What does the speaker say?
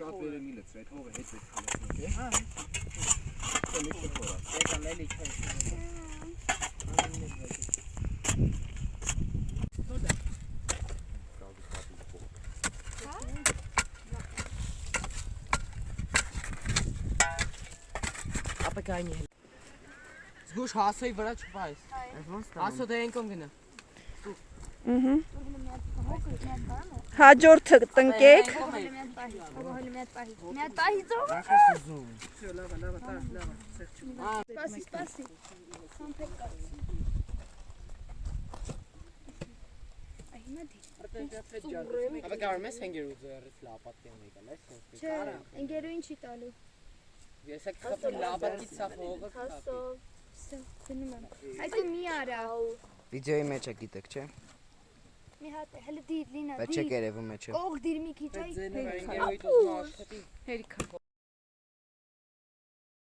շատ վերը մի լցրի, այդ հողը հետ պետք է լցնի, Հա։ Դա մի քիչ փորա։ Դա լելի չէ։ Ապա կայնի։ Զգուշ հասայի վրա չփայես։ Ասո դե ենքոմ գնա։ Հաջորդը տնկեք։ Մի հատ պահի ծով։ Всё, լավա, լավա, ցեղ չունի։ Սպասի։ Համբեր կա։ Այ հիմա դի։ Ապա կարում ես հենգեր ուզերից լապատկեն եկալ, այս։ Չէ, ընկերուին չի տալու։ Ես եք խփի լապատկի ցախ հողը։ Всё, գնում եմ։ Այդ մի արա։ Վիդեոյի մեջ է գիտեք, չէ։ Մի հատ հələ դիր լինա։ Բայց չեք երևում մեջը։ Կող դիր մի քիչ այ։ Ընկերոյի դու աշխատի։ Հերիքա։